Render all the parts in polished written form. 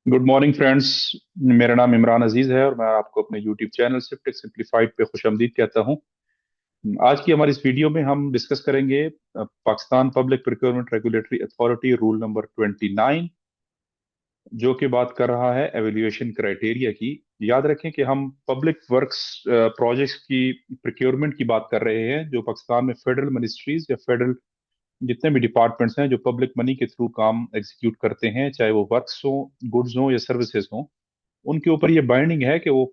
Good morning friends. मेरा नाम इमरान अजीज है और मैं आपको अपने यूट्यूब चैनल टेक सिंप्लीफाइड पे खुशामदीद कहता हूं। आज की हमारी इस वीडियो में हम डिस्कस करेंगे Pakistan public procurement regulatory authority rule number 29, जो कि बात कर रहा है एवेल्यूएशन क्राइटेरिया की। याद रखें कि हम पब्लिक वर्क्स प्रोजेक्ट्स की प्रोक्योरमेंट की बात कर रहे हैं, जो पाकिस्तान में फेडरल मिनिस्ट्रीज या फेडरल जितने भी डिपार्टमेंट्स हैं जो पब्लिक मनी के थ्रू काम एग्जीक्यूट करते हैं, चाहे वो वर्क्स हो, गुड्स हो या सर्विसेज हो, उनके ऊपर ये बाइंडिंग है कि वो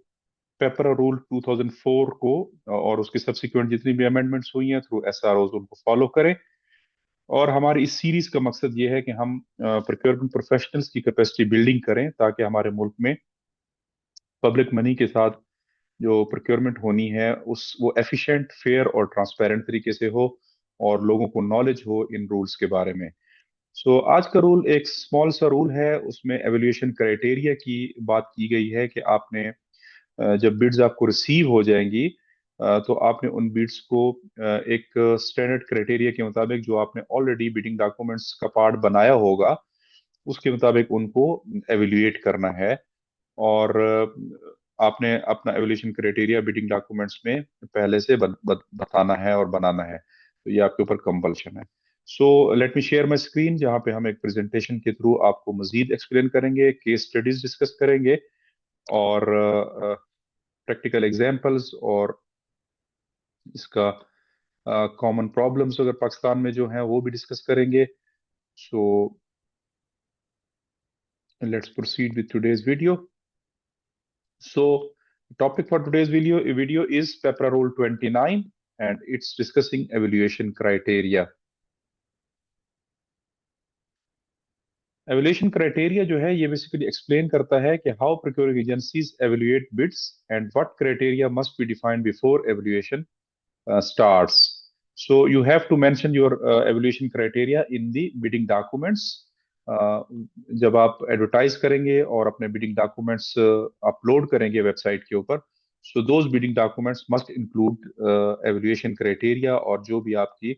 पेपर रूल 2004 को और उसकी सब्सिक्वेंट जितनी भी अमेंडमेंट्स हुई हैं थ्रू एसआरओ उनको फॉलो करें। और हमारी इस सीरीज का मकसद ये है कि हम प्रोक्योरमेंट प्रोफेशनल्स की कैपेसिटी बिल्डिंग करें, ताकि हमारे मुल्क में पब्लिक मनी के साथ जो प्रोक्योरमेंट होनी है उस वो एफिशिएंट, फेयर और ट्रांसपेरेंट तरीके से हो, और लोगों को नॉलेज हो इन रूल्स के बारे में। आज का रूल एक स्मॉल सा रूल है, उसमें एवेल्यूएशन क्राइटेरिया की बात की गई है कि आपने जब बिड्स आपको रिसीव हो जाएंगी, तो आपने उन बिड्स को एक स्टैंडर्ड क्राइटेरिया के मुताबिक, जो आपने ऑलरेडी बिडिंग डॉक्यूमेंट्स का पार्ट बनाया होगा, उसके मुताबिक उनको एवेल्यूएट करना है। और आपने अपना एवेल्यूएशन क्राइटेरिया बिडिंग डॉक्यूमेंट्स में पहले से बताना है और बनाना है, तो ये आपके ऊपर कंपल्शन है। Let me share my screen, जहाँ पे हम एक प्रेजेंटेशन के थ्रू आपको मजीद एक्सप्लेन करेंगे, केस स्टडीज डिस्कस करेंगे, और प्रैक्टिकल एग्जांपल्स, और इसका कॉमन प्रॉब्लम्स अगर पाकिस्तान में जो हैं वो भी डिस्कस करेंगे। So let's proceed with today's video. So topic for today's video is PPRA rule 29 and it's discussing evaluation criteria. Evaluation criteria जो है ये बेसिकली एक्सप्लेन करता है कि how procuring agencies evaluate bids and what criteria must be defined before evaluation starts. So you have to mention your evaluation criteria in the bidding documents. Uh, जब आप advertise करेंगे और अपने बिडिंग डॉक्यूमेंट्स अपलोड करेंगे website के ऊपर, so those bidding documents must include evaluation criteria, और जो भी आपकी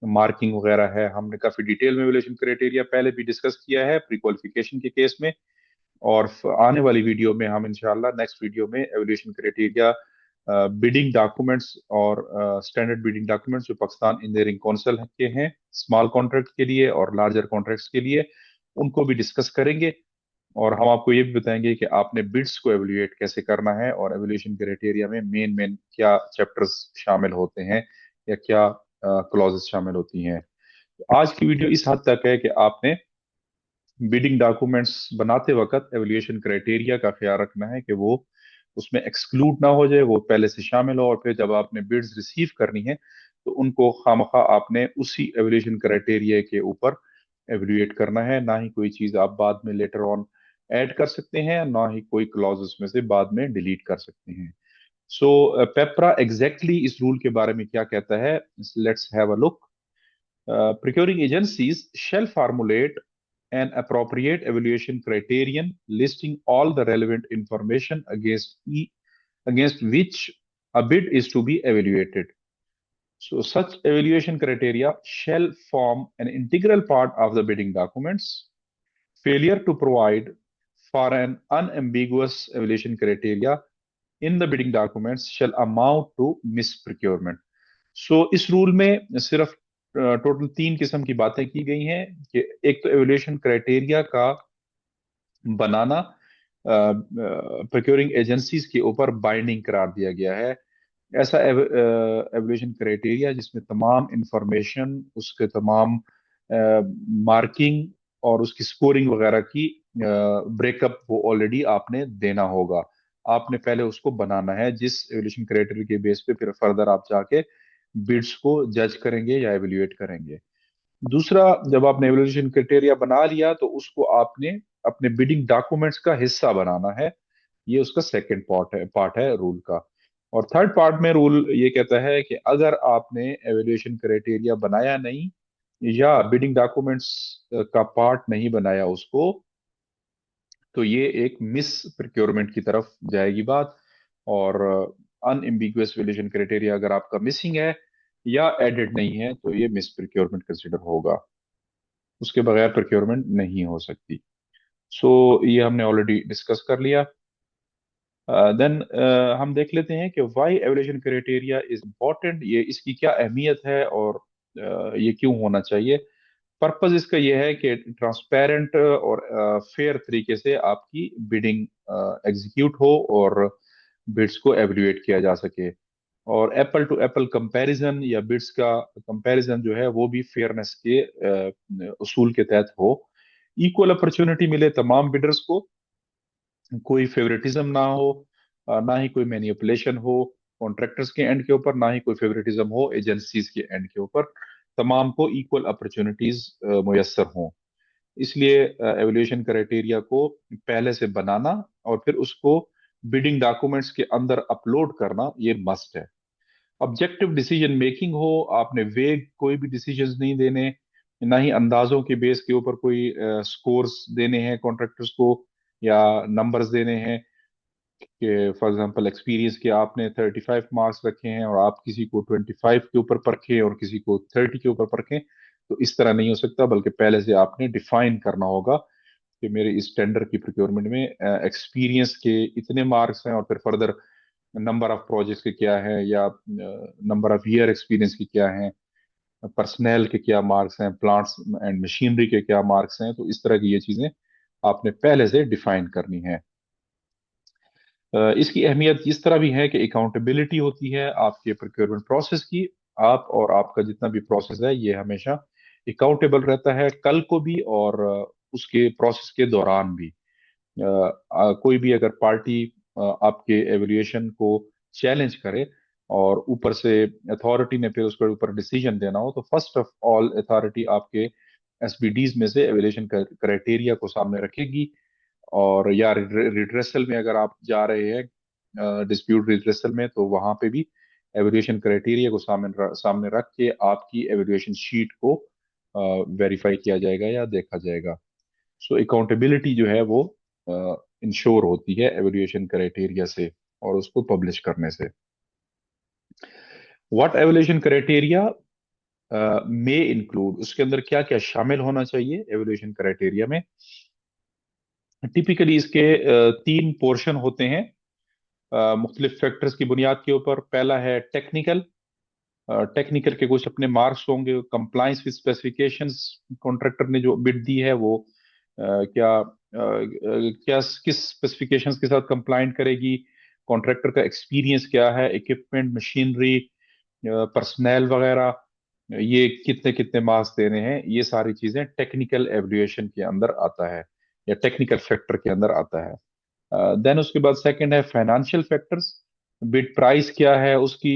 मार्किंग वगैरह है। हमने काफी डिटेल में एवेल्यूएशन क्राइटेरिया पहले भी डिस्कस किया है प्री क्वालिफिकेशन के केस में, और आने वाली वीडियो में हम इंशाल्लाह नेक्स्ट वीडियो में एवेल्यूएशन क्राइटेरिया बिडिंग डॉक्यूमेंट्स और स्टैंडर्ड बिडिंग डॉक्यूमेंट्स जो पाकिस्तान इंजीनियरिंग काउंसिल के हैं स्मॉल कॉन्ट्रैक्ट के लिए और लार्जर कॉन्ट्रैक्ट्स के लिए, उनको भी डिस्कस करेंगे। और हम आपको ये भी बताएंगे कि आपने बिड्स को एवेल्यूएट कैसे करना है, और एवेल्यूएशन क्राइटेरिया में मेन मेन क्या चैप्टर्स शामिल होते हैं या क्या क्लॉजेस शामिल होती हैं। तो आज की वीडियो इस हद तक है कि आपने बिडिंग डॉक्यूमेंट्स बनाते वक्त एवेल्यूएशन क्राइटेरिया का ख्याल रखना है कि वो उसमें एक्सक्लूड ना हो जाए, वो पहले से शामिल हो, और फिर जब आपने बिड्स रिसीव करनी है तो उनको खामखा आपने उसी एवेल्यूएशन क्राइटेरिया के ऊपर एवेल्यूएट करना है, ना ही कोई चीज आप बाद में लेटर ऑन ऐड कर सकते हैं, ना ही कोई क्लॉज उसमें से बाद में डिलीट कर सकते हैं। पेपरा एग्जैक्टली इस रूल के बारे में क्या कहता है, let's have a look. Procuring agencies shall formulate an appropriate evaluation criterion listing all the relevant information against which a bid is to be evaluated. So, such evaluation criteria shall form an integral part of the bidding documents. Failure to provide for an unambiguous evaluation criteria in the bidding documents shall amount to misprocurement. इस rule में सिर्फ total तीन किस्म की बातें की गई हैं कि एक तो एवेल्यूएशन क्राइटेरिया का बनाना प्रोक्योरिंग एजेंसीज के ऊपर बाइंडिंग करार दिया गया है। ऐसा एवेल्यूएशन क्राइटेरिया जिसमें तमाम इंफॉर्मेशन, उसके तमाम मार्किंग और उसकी स्कोरिंग वगैरह की ब्रेकअप वो ऑलरेडी आपने देना होगा। आपने पहले उसको बनाना है, जिस एवेल्यूएशन क्राइटेरिया के बेस पे फिर फर्दर आप जाके बिड्स को जज करेंगे या एवेल्यूएट करेंगे। दूसरा, जब आपने एवेल्यूएशन क्राइटेरिया बना लिया तो उसको आपने अपने बिडिंग डॉक्यूमेंट्स का हिस्सा बनाना है। ये उसका सेकंड पार्ट है रूल का। और थर्ड पार्ट में रूल ये कहता है कि अगर आपने एवेल्यूएशन क्राइटेरिया बनाया नहीं या बिडिंग डॉक्यूमेंट्स का पार्ट नहीं बनाया उसको, तो ये एक मिस प्रोक्योरमेंट की तरफ जाएगी बात। और अनएम्बिगुअस एवेल्यूएशन क्राइटेरिया अगर आपका मिसिंग है या एडेड नहीं है तो ये मिस प्रोक्योरमेंट कंसिडर होगा, उसके बगैर प्रोक्योरमेंट नहीं हो सकती। सो ये हमने ऑलरेडी डिस्कस कर लिया। देन हम देख लेते हैं कि why evaluation criteria is important, ये इसकी क्या अहमियत है और ये क्यों होना चाहिए। पर्पस इसका ये है कि ट्रांसपेरेंट और फेयर तरीके से आपकी बिडिंग एग्जीक्यूट हो और बिड्स को एवेल्युएट किया जा सके, और एप्पल टू एप्पल कंपैरिजन या बिड्स का कंपैरिजन जो है वो भी फेयरनेस के उसूल के तहत हो। इक्वल अपॉर्चुनिटी मिले तमाम बिडर्स को, कोई फेवरेटिज्म ना हो, ना ही कोई मैनिपुलेशन हो कॉन्ट्रैक्टर्स के एंड के ऊपर, ना ही कोई फेवरेटिज्म हो एजेंसीज के एंड के ऊपर। तमाम को इक्वल अपॉर्चुनिटीज मुयसर हों। इसलिए एवोल्यूशन क्राइटेरिया को पहले से बनाना और फिर उसको बिडिंग डॉक्यूमेंट्स के अंदर अपलोड करना ये मस्ट है। ऑब्जेक्टिव डिसीजन मेकिंग हो, आपने वेग कोई भी डिसीजंस नहीं देने, ना ही अंदाजों के बेस के ऊपर कोई स्कोर्स देने हैं कॉन्ट्रैक्टर्स को या नंबर्स देने हैं कि फॉर एग्जांपल एक्सपीरियंस के आपने 35 मार्क्स रखे हैं और आप किसी को 25 के ऊपर परखें और किसी को 30 के ऊपर परखें। तो इस तरह नहीं हो सकता, बल्कि पहले से आपने डिफाइन करना होगा कि मेरे इस टेंडर की प्रोक्योरमेंट में एक्सपीरियंस के इतने मार्क्स हैं और फिर फर्दर नंबर ऑफ प्रोजेक्ट्स के क्या है या नंबर ऑफ ईयर एक्सपीरियंस के क्या है, पर्सनल के क्या मार्क्स हैं, प्लांट्स एंड मशीनरी के क्या मार्क्स हैं। तो इस तरह की ये चीजें आपने पहले से डिफाइन करनी है। इसकी अहमियत इस तरह भी है कि अकाउंटेबिलिटी होती है आपके प्रोक्योरमेंट प्रोसेस की। आप और आपका जितना भी प्रोसेस है ये हमेशा अकाउंटेबल रहता है, कल को भी और उसके प्रोसेस के दौरान भी। कोई भी अगर पार्टी आपके एवेल्युएशन को चैलेंज करे और ऊपर से अथॉरिटी ने फिर उसके ऊपर डिसीजन देना हो, तो फर्स्ट ऑफ ऑल अथॉरिटी आपके एसबीडीज में से एवेल्युएशन क्राइटेरिया को सामने रखेगी। और या रिड्रेसल में अगर आप जा रहे हैं डिस्प्यूट रिड्रेसल में, तो वहां पे भी एवेल्युएशन क्राइटेरिया को सामने रख के आपकी एवेल्युएशन शीट को वेरीफाई किया जाएगा या देखा जाएगा। सो अकाउंटेबिलिटी जो है वो इंश्योर होती है एवेल्युएशन क्राइटेरिया से और उसको पब्लिश करने से। What evaluation criteria may include, उसके अंदर क्या क्या शामिल होना चाहिए एवेल्युएशन क्राइटेरिया में। टिपिकली इसके तीन पोर्शन होते हैं मुख्तलिफ फैक्टर्स की बुनियाद के ऊपर। पहला है टेक्निकल। टेक्निकल के कुछ अपने मार्क्स होंगे, कंप्लाइंस विद स्पेसिफिकेशंस, कॉन्ट्रैक्टर ने जो बिड दी है वो क्या किस स्पेसिफिकेशंस के साथ कंप्लाइंट करेगी, कॉन्ट्रैक्टर का एक्सपीरियंस क्या है, इक्विपमेंट मशीनरी पर्सनल वगैरह, ये कितने कितने मार्क्स देने हैं, ये सारी चीजें टेक्निकल एवल्यूएशन के अंदर आता है या टेक्निकल फैक्टर के अंदर आता है। देन उसके बाद सेकंड है फाइनेंशियल फैक्टर्स। बिड प्राइस क्या है उसकी,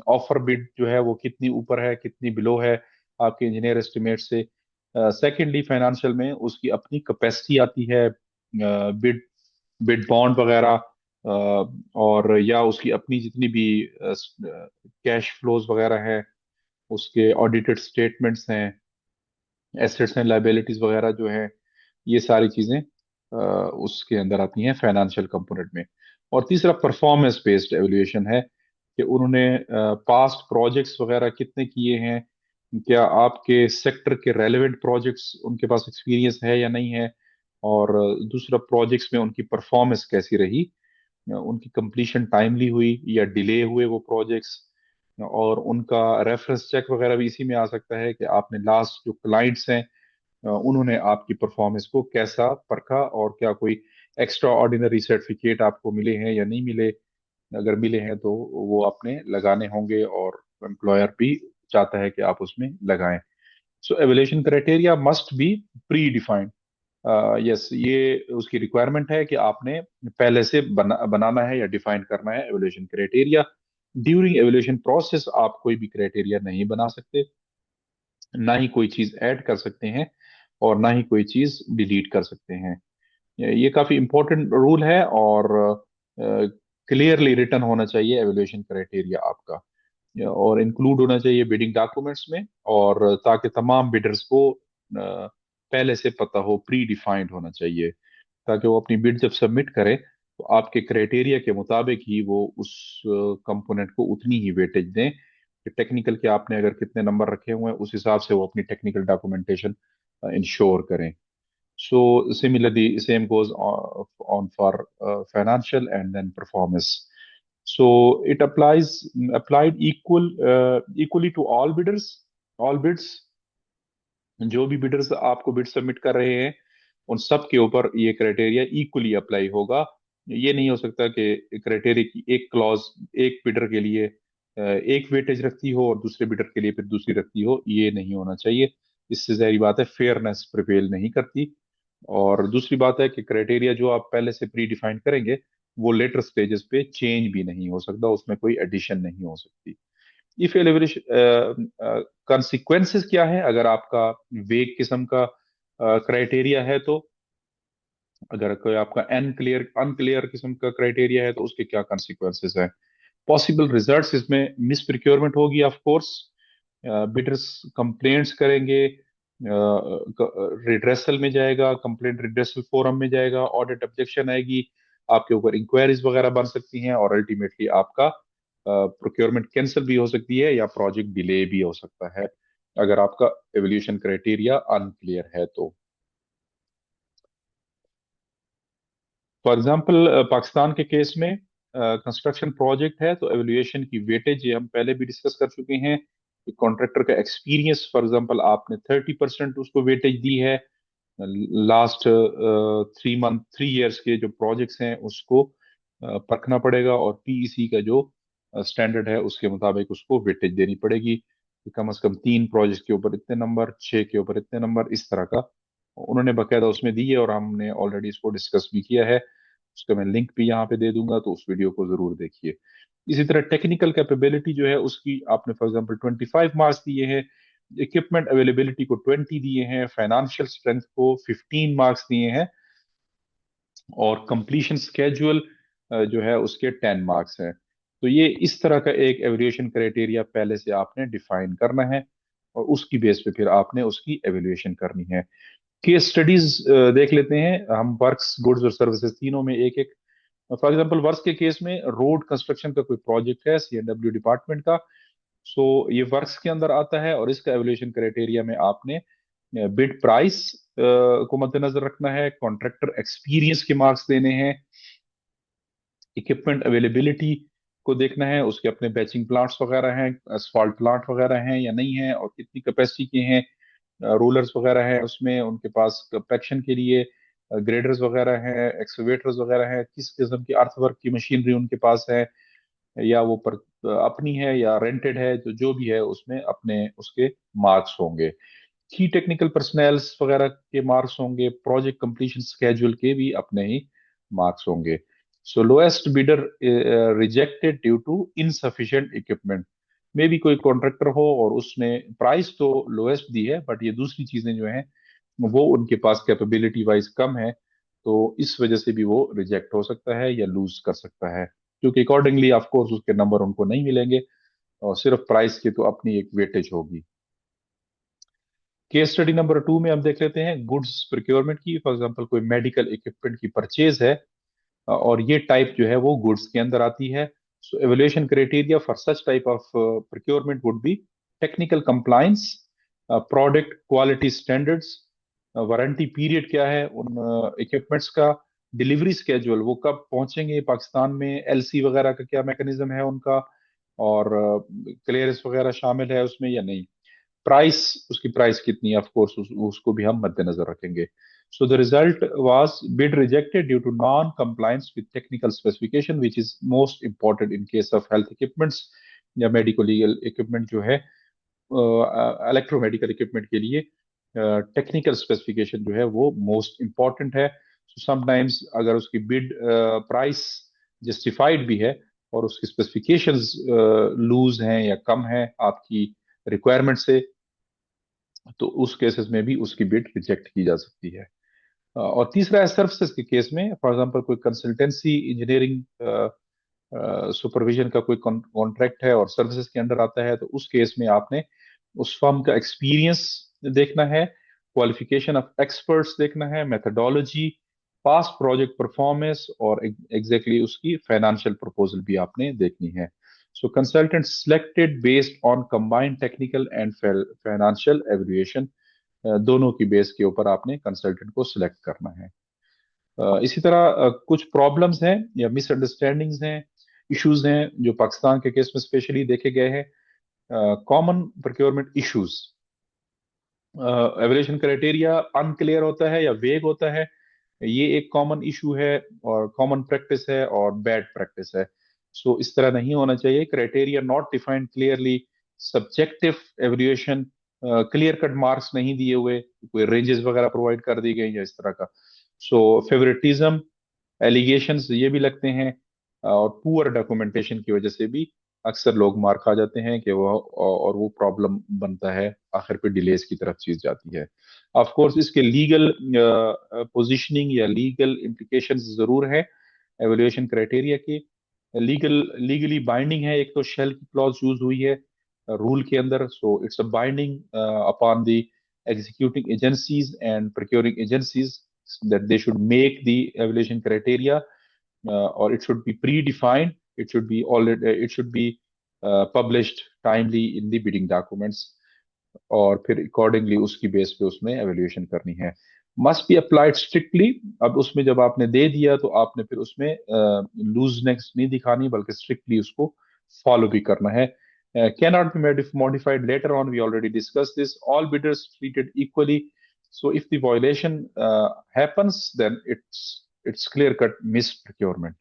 ऑफर बिड जो है वो कितनी ऊपर है कितनी बिलो है आपके इंजीनियर एस्टिमेट से। सेकेंडली फाइनेंशियल में उसकी अपनी कैपेसिटी आती है, बिड बिड बॉन्ड वगैरह, और या उसकी अपनी जितनी भी कैश फ्लोज वगैरह है, उसके ऑडिटेड स्टेटमेंट्स हैं, एसेट्स एंड लाइबिलिटीज वगैरह जो है, ये सारी चीजें उसके अंदर आती हैं फाइनेंशियल कंपोनेंट में। और तीसरा परफॉर्मेंस बेस्ड एवेल्युएशन है कि उन्होंने पास्ट प्रोजेक्ट्स वगैरह कितने किए हैं, क्या आपके सेक्टर के रेलेवेंट प्रोजेक्ट्स उनके पास एक्सपीरियंस है या नहीं है, और दूसरा प्रोजेक्ट्स में उनकी परफॉर्मेंस कैसी रही, उनकी कंप्लीशन टाइमली हुई या डिले हुए वो प्रोजेक्ट्स। और उनका रेफरेंस चेक वगैरह भी इसी में आ सकता है कि आपने लास्ट जो क्लाइंट्स हैं उन्होंने आपकी परफॉर्मेंस को कैसा परखा और क्या कोई एक्स्ट्रा ऑर्डिनरी सर्टिफिकेट आपको मिले हैं या नहीं मिले। अगर मिले हैं तो वो आपने लगाने होंगे और एम्प्लॉयर भी चाहता है कि आप उसमें लगाएं। So evaluation criteria must be pre defined. Yes, ये उसकी रिक्वायरमेंट है कि आपने पहले से बनाना है या डिफाइन करना है evaluation criteria. During evaluation process आप कोई भी क्राइटेरिया नहीं बना सकते, ना ही कोई चीज ऐड कर सकते हैं और ना ही कोई चीज डिलीट कर सकते हैं। ये काफी इंपॉर्टेंट रूल है और क्लियरली रिटन होना चाहिए एवेल्यूशन क्राइटेरिया आपका, और इंक्लूड होना चाहिए बिडिंग डॉक्यूमेंट्स में, और ताकि तमाम बिडर्स को पहले से पता हो, प्री डिफाइंड होना चाहिए, ताकि वो अपनी बिड जब सबमिट करे तो आपके क्राइटेरिया के मुताबिक ही वो उस कंपोनेंट को उतनी ही वेटेज दें कि टेक्निकल के आपने अगर कितने नंबर रखे हुए हैं उस हिसाब से वो अपनी टेक्निकल डॉक्यूमेंटेशन इंश्योर करें। So similarly, same goes on for financial and then performance. So it applied equally to all bidders, all bids। जो भी बिडर्स आपको बिड सबमिट कर रहे हैं उन सब के ऊपर ये क्राइटेरिया इक्वली अप्लाई होगा। ये नहीं हो सकता कि क्राइटेरिया की एक क्लॉज एक बिडर के लिए एक वेटेज रखती हो और दूसरे बिडर के लिए फिर दूसरी रखती हो, ये नहीं होना चाहिए। इससे जाहिर बात है फेयरनेस प्रिवेल नहीं करती। और दूसरी बात है कि क्राइटेरिया जो आप पहले से प्री डिफाइन करेंगे वो लेटर स्टेजेस पे चेंज भी नहीं हो सकता, उसमें कोई एडिशन नहीं हो सकती। इफ एलिवरेशन कॉन्सिक्वेंसेस क्या है अगर आपका वेग किस्म का क्राइटेरिया है तो, अगर कोई आपका अनक्लियर किस्म का क्राइटेरिया है तो उसके क्या कॉन्सिक्वेंसेस हैं। पॉसिबल रिजल्ट्स इसमें मिस प्रिक्योरमेंट होगी ऑफ कोर्स, बिडर्स कंप्लेंट्स करेंगे, रिड्रेसल में जाएगा, कंप्लेंट रिड्रेसल फोरम में जाएगा, ऑडिट ऑब्जेक्शन आएगी, आपके ऊपर इंक्वायरीज वगैरह बन सकती हैं और अल्टीमेटली आपका प्रोक्योरमेंट कैंसिल भी हो सकती है या प्रोजेक्ट डिले भी हो सकता है अगर आपका एवोल्यूशन क्राइटेरिया अनक्लियर है तो। फॉर एग्जांपल पाकिस्तान के केस में कंस्ट्रक्शन प्रोजेक्ट है तो एवोल्यूशन की वेटेज ये हम पहले भी डिस्कस कर चुके हैं। कॉन्ट्रैक्टर का एक्सपीरियंस फॉर एग्जांपल आपने 30% उसको वेटेज दी है, लास्ट 3 मंथ 3 इयर्स के जो प्रोजेक्ट्स हैं उसको परखना पड़ेगा और पीईसी का जो स्टैंडर्ड है उसके मुताबिक उसको वेटेज देनी पड़ेगी कि कम से कम 3 प्रोजेक्ट के ऊपर इतने नंबर, 6 के ऊपर इतने नंबर, इस तरह का उन्होंने बकायदा उसमें दी है और हमने ऑलरेडी इसको डिस्कस भी किया है। उसका मैं लिंक भी यहाँ पे दे दूंगा तो उस वीडियो को जरूर देखिए। इसी तरह टेक्निकल कैपेबिलिटी जो है उसकी आपने फॉर एग्जांपल 25 मार्क्स दिए हैं, इक्विपमेंट अवेलेबिलिटी को 20 दिए हैं, फाइनेंशियल स्ट्रेंथ को 15 मार्क्स दिए हैं और कंप्लीशन स्केड्यूल जो है उसके 10 मार्क्स हैं। तो ये इस तरह का एक एवेल्यूएशन क्राइटेरिया पहले से आपने डिफाइन करना है और उसकी बेस पे फिर आपने उसकी एवेल्यूएशन करनी है। केस स्टडीज देख लेते हैं हम, वर्क्स गुड्स और सर्विसेज तीनों में एक एक। फॉर एग्जांपल वर्क्स के केस में रोड कंस्ट्रक्शन का कोई प्रोजेक्ट है सीएनडब्ल्यू डिपार्टमेंट का, सो ये वर्क्स के अंदर आता है और इसका एवेल्यूएशन क्राइटेरिया में आपने बिड प्राइस को मद्देनजर रखना है, कॉन्ट्रैक्टर एक्सपीरियंस के मार्क्स देने हैं, इक्विपमेंट अवेलेबिलिटी को देखना है, उसके अपने बैचिंग प्लांट्स वगैरह हैं, असफाल्ट प्लांट वगैरह हैं या नहीं है और कितनी कैपेसिटी के हैं, रोलर्स वगैरह हैं उसमें, उनके पास कंपैक्शन के लिए ग्रेडर्स वगैरह हैं, एक्सकवेटर्स वगैरह हैं, किस किस्म की अर्थवर्क की मशीनरी उनके पास है या वो अपनी है या रेंटेड है, तो जो भी है उसमें अपने उसके मार्क्स होंगे। की टेक्निकल पर्सनल्स वगैरह के मार्क्स होंगे, प्रोजेक्ट कंप्लीशन स्केड्यूल के भी अपने ही मार्क्स होंगे। So lowest bidder rejected due to insufficient equipment, मे भी कोई कॉन्ट्रैक्टर हो और उसने प्राइस तो लोएस्ट दी है बट ये दूसरी चीजें जो हैं वो उनके पास कैपेबिलिटी वाइज कम है, तो इस वजह से भी वो रिजेक्ट हो सकता है या लूज कर सकता है, क्योंकि अकॉर्डिंगली ऑफ कोर्स उसके नंबर उनको नहीं मिलेंगे और सिर्फ प्राइस की तो अपनी एक वेटेज होगी। केस स्टडी नंबर 2 में हम देख लेते हैं गुड्स प्रोक्योरमेंट की। फॉर एग्जांपल कोई मेडिकल इक्विपमेंट की परचेज है और ये टाइप जो है वो गुड्स के अंदर आती है। So evaluation criteria for such type of procurement would be technical compliance, product quality standards, warranty period क्या है उन इक्विपमेंट्स का, डिलीवरी स्केड्यूल वो कब पहुंचेंगे पाकिस्तान में, एलसी वगैरह का क्या मैकेनिज्म है उनका, और क्लियरेंस वगैरह शामिल है उसमें या नहीं, प्राइस उसकी प्राइस कितनी है, ऑफ कोर्स उसको भी हम मद्देनजर रखेंगे। So the result was bid rejected due to non compliance with technical specification which is most important in case of health equipments या मेडिको लीगल इक्विपमेंट जो है, इलेक्ट्रोमेडिकल इक्विपमेंट के लिए टेक्निकल स्पेसिफिकेशन जो है वो मोस्ट इंपॉर्टेंट है। So sometimes अगर उसकी बिड प्राइस जस्टिफाइड भी है और उसकी स्पेसिफिकेशंस लूज हैं या कम है आपकी रिक्वायरमेंट से, तो उस केसेस में भी उसकी बिड रिजेक्ट की जा सकती है। और तीसरा है सर्विसेज के केस में, फॉर एग्जांपल कोई कंसल्टेंसी इंजीनियरिंग सुपरविजन का कोई कॉन्ट्रैक्ट है और सर्विसेज के अंडर आता है, तो उस केस में आपने उस फर्म का एक्सपीरियंस देखना है, क्वालिफिकेशन ऑफ एक्सपर्ट्स देखना है, मेथडोलॉजी, पास्ट प्रोजेक्ट परफॉर्मेंस और एग्जैक्टली उसकी फाइनेंशियल प्रपोजल भी आपने देखनी है। So consultants selected based on combined technical and financial evaluation दोनों की बेस के ऊपर आपने कंसल्टेंट को सिलेक्ट करना है। इसी तरह कुछ प्रॉब्लम्स हैं या मिसअंडरस्टैंडिंग्स हैं, इश्यूज हैं जो पाकिस्तान के केस में स्पेशली देखे गए हैं। Common procurement issues, evolution criteria unclear होता है या वेग होता है, ये एक कॉमन इशू है और कॉमन प्रैक्टिस है और बैड प्रैक्टिस है। सो इस तरह नहीं होना चाहिए। Criteria not defined clearly, subjective evaluation, clear cut marks नहीं दिए हुए, कोई रेंजेस वगैरह प्रोवाइड कर दी गई या इस तरह का। सो फेवरेटिज्म एलिगेशंस ये भी लगते हैं, और पुअर डॉक्यूमेंटेशन की वजह से भी अक्सर लोग मार खा जाते हैं कि वो, और वो प्रॉब्लम बनता है, आखिर पे डिलेस की तरफ चीज जाती है। ऑफ कोर्स इसके लीगल पोजीशनिंग या लीगल इम्प्लीकेशंस जरूर है एवल्यूएशन क्राइटेरिया की। लीगली बाइंडिंग है, एक तो शेल की क्लॉज यूज हुई है रूल के अंदर, so it's a binding upon the executing agencies and procuring agencies that they should make the evaluation criteria, or it should be predefined. It should be already, it should be published timely in the bidding documents, और फिर accordingly उसकी base पे उसमें evaluation करनी है। Must be applied strictly. अब उसमें जब आपने दे दिया तो आपने फिर उसमें लूजनेस नहीं दिखानी, बल्कि स्ट्रिक्टली उसको फॉलो भी करना है। cannot be modified later on. We already discussed this. All bidders treated equally. So if the violation happens, then it's clear cut misprocurement.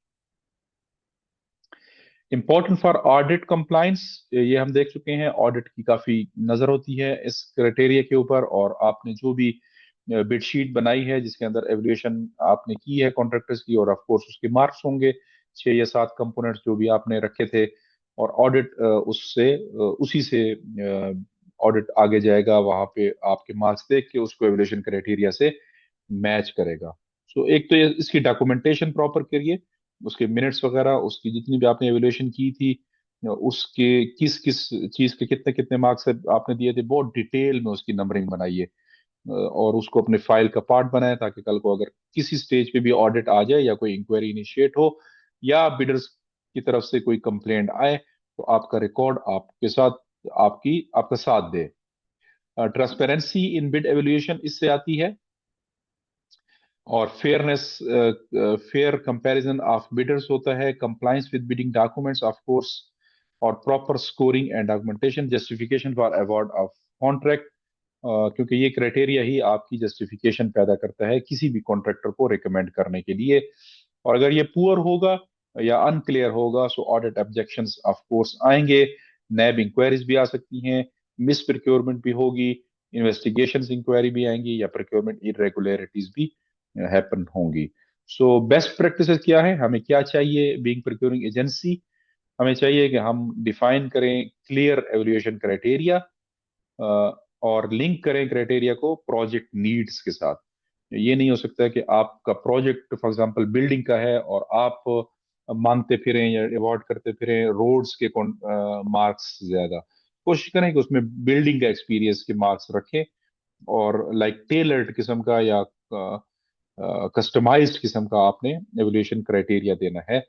Important for audit compliance, ये हम देख चुके हैं, ऑडिट की काफी नजर होती है इस क्राइटेरिया के ऊपर। और आपने जो भी बिडशीट बनाई है जिसके अंदर एवल्यूएशन आपने की है कॉन्ट्रैक्टर्स की, और ऑफ कोर्स उसके मार्क्स होंगे 6 या 7 कंपोनेंट्स जो भी आपने रखे थे, और ऑडिट उससे उसी से ऑडिट आगे जाएगा, वहां पे आपके मार्क्स देख के उसको एवल्यूएशन क्राइटेरिया से मैच करेगा। सो एक तो इसकी डॉक्यूमेंटेशन प्रॉपर करिए, उसके मिनट्स वगैरह, उसकी जितनी भी आपने एवेल्युएशन की थी, उसके किस किस चीज के कितने कितने मार्क्स आपने दिए थे, बहुत डिटेल में उसकी नंबरिंग बनाइए, और उसको अपने फाइल का पार्ट बनाए, ताकि कल को अगर किसी स्टेज पे भी ऑडिट आ जाए या कोई इंक्वायरी इनिशिएट हो या बिडर्स की तरफ से कोई कंप्लेंट आए, तो आपका रिकॉर्ड आपके साथ, आपका साथ दे। ट्रांसपेरेंसी इन बिड एवेल्युएशन इससे आती है, और fairness, fair comparison of bidders होता है, compliance with bidding documents of course, और proper scoring and documentation, justification for award of contract, क्योंकि ये क्राइटेरिया ही आपकी जस्टिफिकेशन पैदा करता है किसी भी कॉन्ट्रैक्टर को रिकमेंड करने के लिए। और अगर ये पुअर होगा या अनक्लियर होगा, सो ऑडिट ऑब्जेक्शंस ऑफ कोर्स आएंगे, नैब इंक्वायरीज भी आ सकती हैं, मिस प्रोक्योरमेंट भी होगी, इन्वेस्टिगेशंस इंक्वायरी भी आएंगी, या प्रोक्योरमेंट इरेगुलरिटीज भी हैपन होंगी। सो बेस्ट प्रैक्टिसेस क्या है, हमें क्या चाहिए बीइंग प्रोक्योरिंग एजेंसी? हमें चाहिए कि हम डिफाइन करें क्लियर एवल्यूएशन क्राइटेरिया, और लिंक करें क्राइटेरिया को प्रोजेक्ट नीड्स के साथ। ये नहीं हो सकता कि आपका प्रोजेक्ट फॉर एग्जांपल बिल्डिंग का है और आप मांगते फिरें या अवार्ड करते फिरें रोड्स के मार्क्स ज्यादा। कोशिश करें कि उसमें बिल्डिंग का एक्सपीरियंस के मार्क्स रखें, और लाइक टेलर्ड किस्म का या कस्टमाइज्ड किस्म का आपने एवोल्यूशन क्राइटेरिया देना है,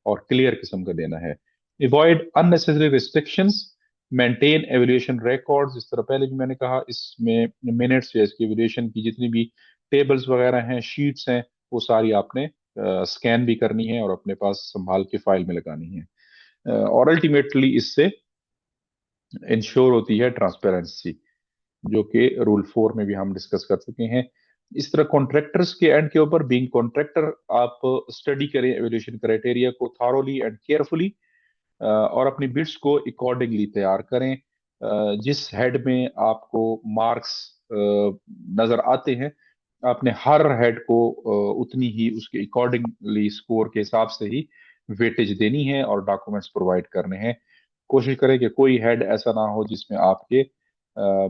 और क्लियर किस्म का देना है। Avoid unnecessary restrictions, maintain evolution records, इस तरह पहले भी मैंने कहा, इसमें मिनट्स या इसकी एवोल्यूशन की जितनी भी टेबल्स वगैरह हैं, शीट्स हैं, वो सारी आपने स्कैन भी करनी है और अपने पास संभाल के फाइल में लगानी है। और अल्टीमेटली इससे इंश्योर होती है ट्रांसपेरेंसी, जो कि रूल 4 में भी हम डिस्कस कर चुके हैं। इस तरह कॉन्ट्रैक्टर्स के एंड के ऊपर, बीइंग कॉन्ट्रैक्टर, आप स्टडी करें एवल्यूशन क्राइटेरिया को थारोली एंड केयरफुली, और अपनी बिड्स को अकॉर्डिंगली तैयार करें। जिस हेड में आपको मार्क्स नजर आते हैं, आपने हर हेड को उतनी ही उसके अकॉर्डिंगली स्कोर के हिसाब से ही वेटेज देनी है और डॉक्यूमेंट्स प्रोवाइड करने हैं। कोशिश करें कि कोई हेड ऐसा ना हो जिसमें आपके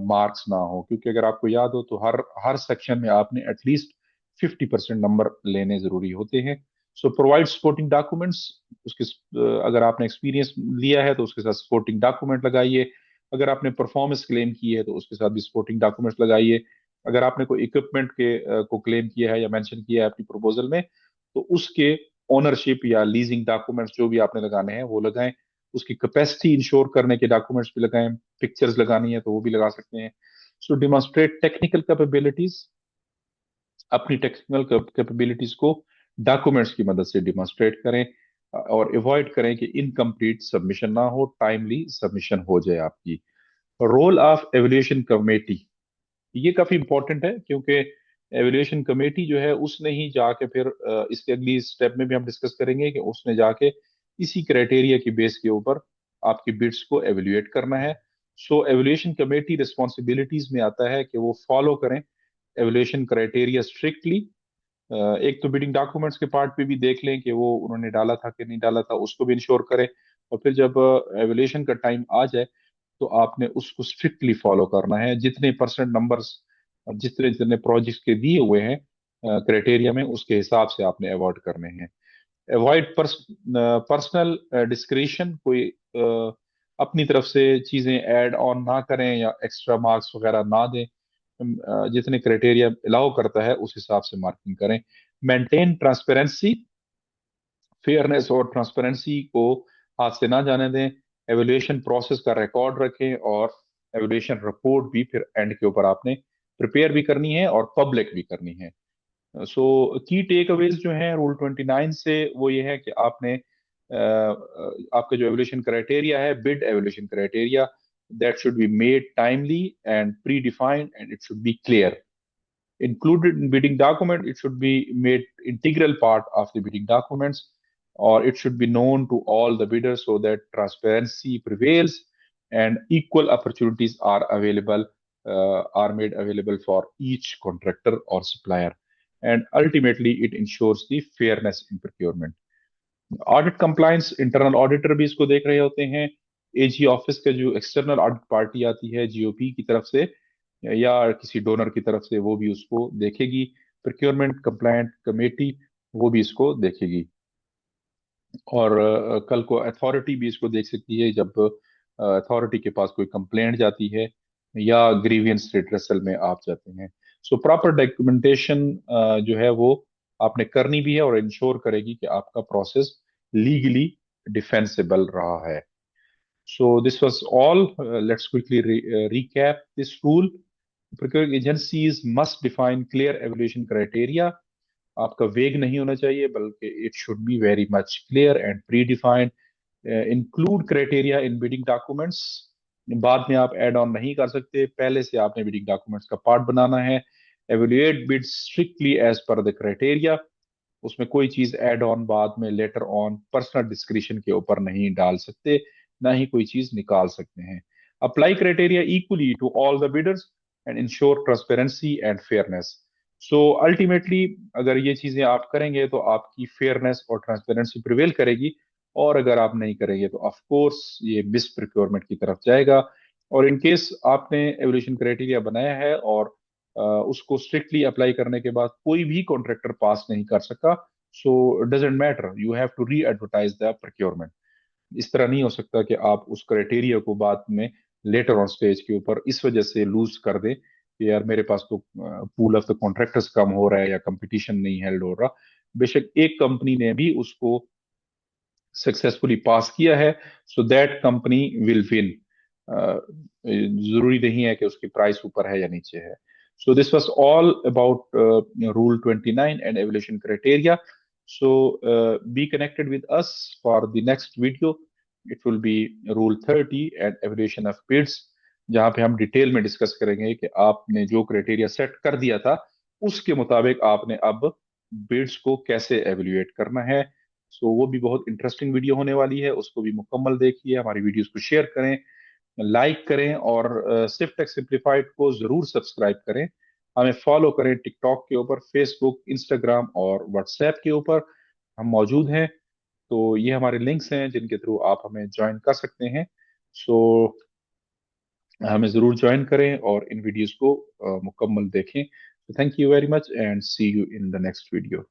मार्क्स ना हो, क्योंकि अगर आपको याद हो तो हर हर सेक्शन में आपने एटलीस्ट 50% नंबर लेने जरूरी होते हैं। सो प्रोवाइड सपोर्टिंग डॉक्यूमेंट्स, उसके अगर आपने एक्सपीरियंस लिया है तो उसके साथ सपोर्टिंग डॉक्यूमेंट लगाइए, अगर आपने परफॉर्मेंस क्लेम की है तो उसके साथ भी सपोर्टिंग डॉक्यूमेंट्स लगाइए, अगर आपने कोई इक्विपमेंट के को क्लेम किया है या मेंशन किया है अपनी प्रपोजल में, तो उसके ओनरशिप या लीजिंग डॉक्यूमेंट्स जो भी आपने लगाने हैं वो लगाएं, उसकी कैपेसिटी इंश्योर करने के डॉक्यूमेंट्स भी लगाएं, पिक्चर्स लगानी है तो वो भी लगा सकते हैं। सो डिमॉन्स्ट्रेट टेक्निकल कैपेबिलिटीज, अपनी टेक्निकल कैपेबिलिटीज को डॉक्यूमेंट्स की मदद से डिमॉन्स्ट्रेट करें और अवॉइड करें कि इनकम्प्लीट सबमिशन ना हो, टाइमली सबमिशन हो जाए आपकी। रोल ऑफ एवल्यूएशन कमेटी, ये काफी इंपॉर्टेंट है क्योंकि एवल्यूएशन कमेटी जो है उसने ही जाके फिर इसके अगली स्टेप में भी हम डिस्कस करेंगे कि उसने जाके इसी क्राइटेरिया की बेस के ऊपर आपकी बिड्स को एवेल्युएट करना है। सो एवल्यूएशन कमेटी रिस्पॉन्सिबिलिटीज में आता है कि वो फॉलो करें एवल्यूएशन क्राइटेरिया स्ट्रिक्टली। एक तो बिडिंग डॉक्यूमेंट्स के पार्ट पे भी देख लें कि वो उन्होंने डाला था कि नहीं डाला था, उसको भी इंश्योर करें। और फिर जब एवल्यूएशन का टाइम आ जाए तो आपने उसको स्ट्रिक्टली फॉलो करना है। जितने परसेंट नंबर्स, जितने जितने प्रोजेक्ट्स के दिए हुए हैं क्राइटेरिया में, उसके हिसाब से आपने अवॉइड करने हैं। अवॉइड पर्सनल डिस्क्रिशन, कोई अपनी तरफ से चीजें ऐड ऑन ना करें या एक्स्ट्रा मार्क्स वगैरह ना दें। जितने क्राइटेरिया अलाउ करता है उस हिसाब से मार्किंग करें। मेंटेन ट्रांसपेरेंसी, फेयरनेस और ट्रांसपेरेंसी को हाथ से ना जाने दें। एवल्यूएशन प्रोसेस का रिकॉर्ड रखें और एवल्यूएशन रिपोर्ट भी फिर एंड के ऊपर आपने प्रिपेयर भी करनी है और पब्लिक भी करनी है। सो की टेक अवेज जो है रूल 29 से वो ये है कि आपने आपका जो एवल्यूएशन क्राइटेरिया है, bid evaluation criteria, that should be made timely and pre defined and it should be clear. Included in bidding document, it should be made integral part of the bidding documents, or it should be known to all the bidders so that transparency prevails and equal opportunities are made available for each contractor or supplier. And ultimately, it ensures the fairness in procurement. Audit compliance, internal auditor भी इसको देख रहे होते हैं। AG office का जो external audit party आती है जीओपी की तरफ से या किसी डोनर की तरफ से, वो भी उसको देखेगी। प्रोक्योरमेंट कंप्लायंट कमेटी वो भी इसको देखेगी। और कल को अथॉरिटी भी इसको देख सकती है जब अथॉरिटी के पास कोई कंप्लेंट जाती है या ग्रीवियंस रिड्रेसल में आप जाते हैं। सो प्रॉपर डॉक्यूमेंटेशन जो है वो आपने करनी भी है और इंश्योर करेगी कि आपका प्रोसेस लीगली डिफेंसिबल रहा है। So this was all. Let's quickly recap this rule. Procuring agencies must define clear evaluation criteria. आपका वेग नहीं होना चाहिए बल्कि it should be very much clear and pre defined. Include criteria in bidding documents, बाद में आप ऐड ऑन नहीं कर सकते, पहले से आपने बिडिंग डॉक्यूमेंट्स का पार्ट बनाना है। Evaluate bid strictly as per the criteria, उसमें कोई चीज ऐड ऑन बाद में लेटर ऑन पर्सनल डिस्क्रिप्शन के ऊपर नहीं डाल सकते, ना ही कोई चीज निकाल सकते हैं। Apply criteria equally to all the bidders and ensure transparency and fairness. So ultimately अगर ये चीजें आप करेंगे तो आपकी फेयरनेस और ट्रांसपेरेंसी प्रिवेल करेगी, और अगर आप नहीं करेंगे तो ऑफ कोर्स ये मिस प्रोक्योरमेंट की तरफ जाएगा। और इन केस आपने एवोल्यूशन क्राइटेरिया बनाया है और उसको स्ट्रिक्टली अप्लाई करने के बाद कोई भी कॉन्ट्रैक्टर पास नहीं कर सका, so doesn't matter, you have to readvertise the procurement. इस तरह नहीं हो सकता कि आप उस क्राइटेरिया को बाद में लेटर ऑन स्टेज के ऊपर इस वजह से लूज कर दें कि यार मेरे पास तो पूल ऑफ द कॉन्ट्रैक्टर्स कम हो रहा है या कंपटीशन नहीं हेल्ड हो रहा। बेशक एक कंपनी ने भी उसको सक्सेसफुली पास किया है, so that company will win. जरूरी नहीं है कि उसकी प्राइस ऊपर है या नीचे है। So this was all about rule 29 and evaluation criteria. So be connected with us for the next video. It will be rule 30 and evaluation of bids, जहां पे हम डिटेल में डिस्कस करेंगे कि आपने जो क्राइटेरिया सेट कर दिया था उसके मुताबिक आपने अब बिड्स को कैसे एवेल्युएट करना है। सो वो भी बहुत इंटरेस्टिंग वीडियो होने वाली है, उसको भी मुकम्मल देखिए, हमारी वीडियोस को शेयर करें, लाइक करें और सिर्फ टेक सिंप्लीफाइड को जरूर सब्सक्राइब करें। हमें फॉलो करें टिकटॉक के ऊपर, फेसबुक, इंस्टाग्राम और व्हाट्सएप के ऊपर हम मौजूद हैं। तो ये हमारे लिंक्स हैं जिनके थ्रू आप हमें ज्वाइन कर सकते हैं। सो हमें जरूर ज्वाइन करें और इन वीडियोस को मुकम्मल देखें। Thank you very much and see you in the next video.